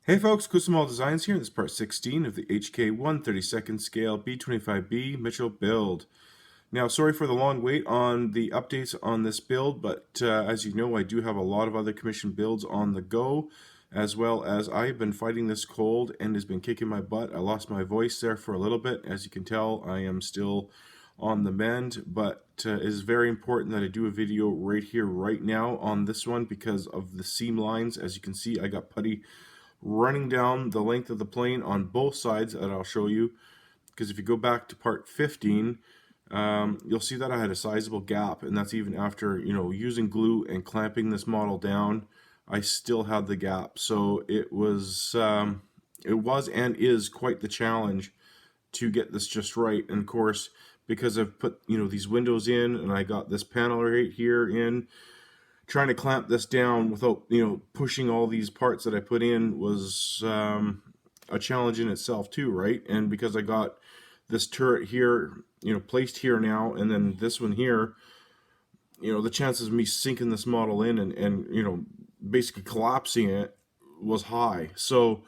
Hey folks, Kusumall Designs here. This is part 16 of the HK 1/32 scale B-25B Mitchell build. Now, sorry for the long wait on the updates on this build, but as you know, I do have a lot of other commissioned builds on the go, as well as I've been fighting this cold and has been kicking my butt. I lost my voice there for a little bit. As you can tell, I am still on the mend, but it is very important that I do a video right here, right now on this one because of the seam lines. As you can see, I got putty running down the length of the plane on both sides that I'll show you, because if you go back to part 15, you'll see that I had a sizable gap, and that's even after using glue and clamping this model down. I still had the gap, so it was and is quite the challenge to get this just right. And of course, because I've put these windows in and I got this panel right here in, trying to clamp this down without pushing all these parts that I put in was a challenge in itself too, right? And because I got this turret here placed here now, and then this one here, the chances of me sinking this model in and basically collapsing it was high. So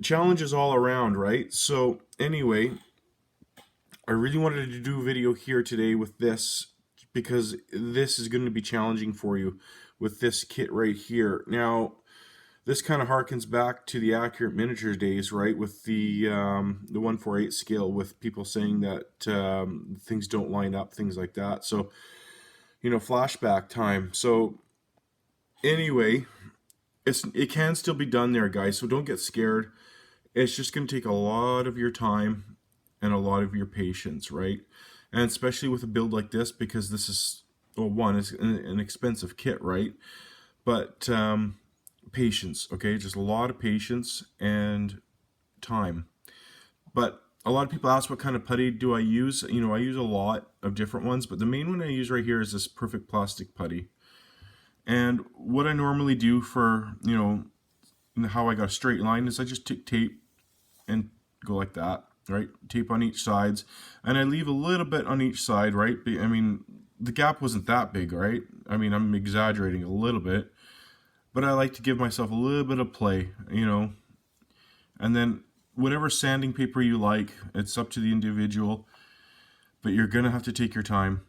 challenges all around, right? So anyway, I really wanted to do a video here today with this, because this is going to be challenging for you with this kit right here. Now, this kind of harkens back to the accurate miniatures days, right? With the 1/4/8 scale, with people saying that things don't line up, things like that. So, flashback time. So, anyway, it can still be done there, guys. So don't get scared. It's just going to take a lot of your time and a lot of your patience, right? And especially with a build like this, because this is, well, one, it's an expensive kit, right? But patience, okay? Just a lot of patience and time. But a lot of people ask, what kind of putty do I use? I use a lot of different ones, but the main one I use right here is this Perfect Plastic Putty. And what I normally do for, how I got a straight line is I just take tape and go like that, right? Tape on each sides, and I leave a little bit on each side, right? I mean, the gap wasn't that big, right? I mean, I'm exaggerating a little bit, but I like to give myself a little bit of play, and then whatever sanding paper you like, it's up to the individual, but you're gonna have to take your time.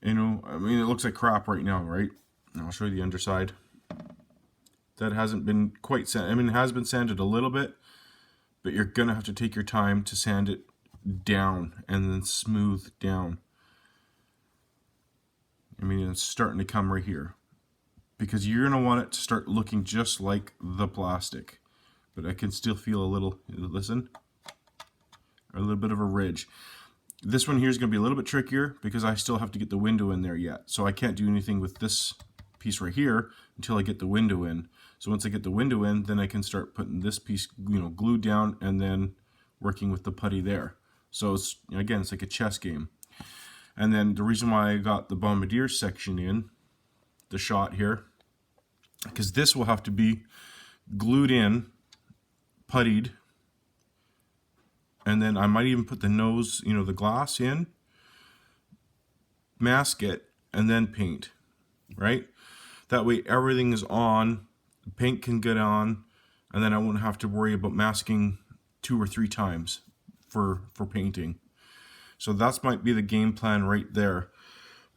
I mean, it looks like crap right now, right? I'll show you the underside. That hasn't been quite sanded. I mean, it has been sanded a little bit, but you're gonna have to take your time to sand it down and then smooth down. I mean, it's starting to come right here, because you're gonna want it to start looking just like the plastic, but I can still feel a little, listen, a little bit of a ridge. This one here is gonna be a little bit trickier because I still have to get the window in there yet, so I can't do anything with this piece right here until I get the window in. So once I get the window in, then I can start putting this piece, glued down, and then working with the putty there. So it's, again, it's like a chess game. And then the reason why I got the bombardier section in, the shot here, because this will have to be glued in, puttied, and then I might even put the nose, the glass in, mask it, and then paint, right? That way everything is on, the paint can get on, and then I won't have to worry about masking 2 or 3 times for painting. So that might be the game plan right there.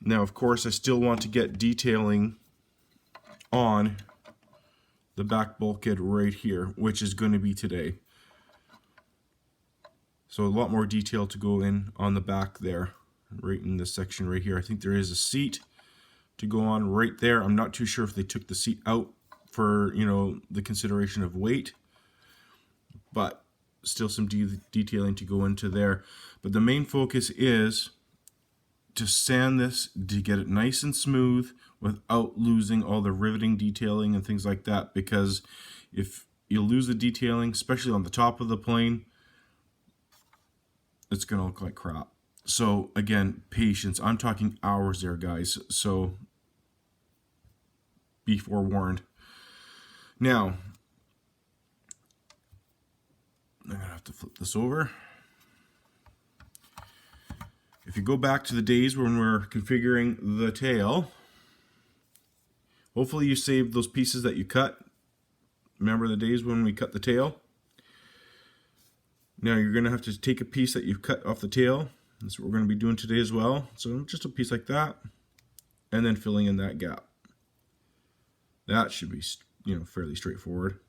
Now, of course, I still want to get detailing on the back bulkhead right here, which is going to be today. So a lot more detail to go in on the back there, right in this section right here. I think there is a seat to go on right there. I'm not too sure if they took the seat out for the consideration of weight, but still some detailing to go into there. But the main focus is to sand this to get it nice and smooth without losing all the riveting detailing and things like that, because if you lose the detailing, especially on the top of the plane, it's gonna look like crap. So again, patience. I'm talking hours there, guys, so be forewarned. Now, I'm gonna have to flip this over. If you go back to the days when we're configuring the tail, hopefully you saved those pieces that you cut Remember the days when we cut the tail? Now you're going to have to take a piece that you've cut off the tail. That's what we're going to be doing today as well. So just a piece like that, and then filling in that gap. That should be, fairly straightforward.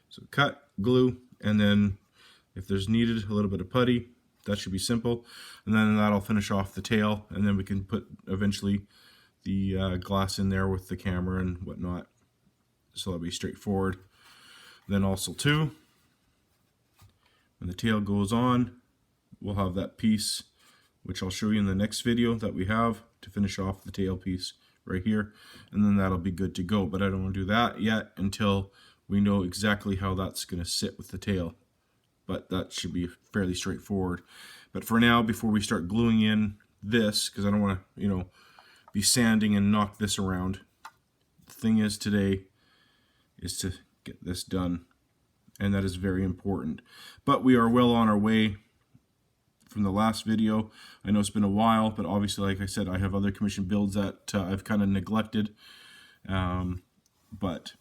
So cut, glue, and then if there's needed a little bit of putty, that should be simple. And then that'll finish off the tail, and then we can put eventually the glass in there with the camera and whatnot. So that'll be straightforward. Then also too, when the tail goes on, we'll have that piece, which I'll show you in the next video that we have to finish off the tail piece right here, and then that'll be good to go. But I don't want to do that yet until we know exactly how that's going to sit with the tail. But that should be fairly straightforward. But for now, before we start gluing in this, because I don't want to, be sanding and knock this around, the thing is today is to get this done, and that is very important. But we are well on our way from the last video. I know it's been a while, but obviously, like I said, I have other commission builds that I've kind of neglected. But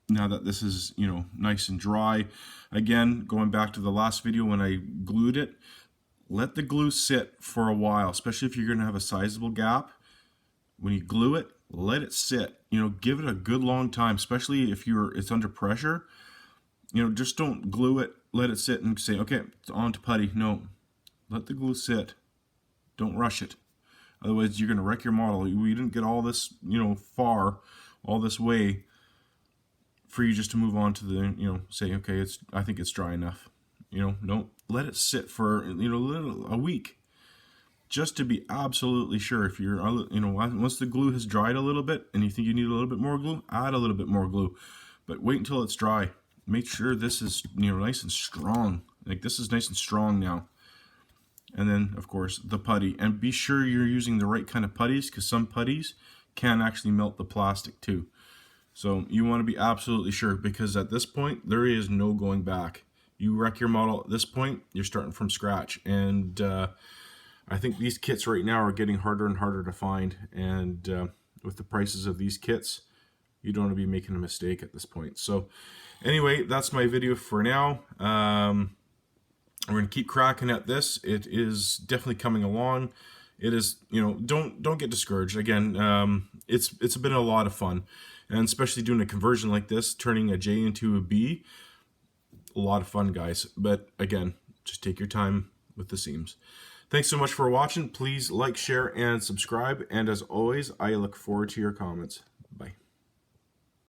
now that this is, nice and dry, again, going back to the last video when I glued it, let the glue sit for a while, especially if you're going to have a sizable gap. When you glue it, let it sit. Give it a good long time, especially if it's under pressure. Just don't glue it, let it sit and say, okay, it's on to putty. No, let the glue sit. Don't rush it. Otherwise, you're going to wreck your model. We didn't get all this, far, all this way for you just to move on to the, say, okay, I think it's dry enough. No, let it sit for, a week, just to be absolutely sure. If you're, once the glue has dried a little bit and you think you need a little bit more glue, add a little bit more glue, but wait until it's dry. Make sure this is, nice and strong. Like this is nice and strong now. And then, of course, the putty. And be sure you're using the right kind of putties, because some putties can actually melt the plastic too. So you want to be absolutely sure, because at this point, there is no going back. You wreck your model at this point, you're starting from scratch. And I think these kits right now are getting harder and harder to find. And with the prices of these kits, you don't want to be making a mistake at this point. So anyway, that's my video for now. We're going to keep cracking at this. It is definitely coming along. It is, don't get discouraged. Again, it's been a lot of fun. And especially doing a conversion like this, turning a J into a B, a lot of fun, guys. But again, just take your time with the seams. Thanks so much for watching. Please like, share, and subscribe. And as always, I look forward to your comments. Bye.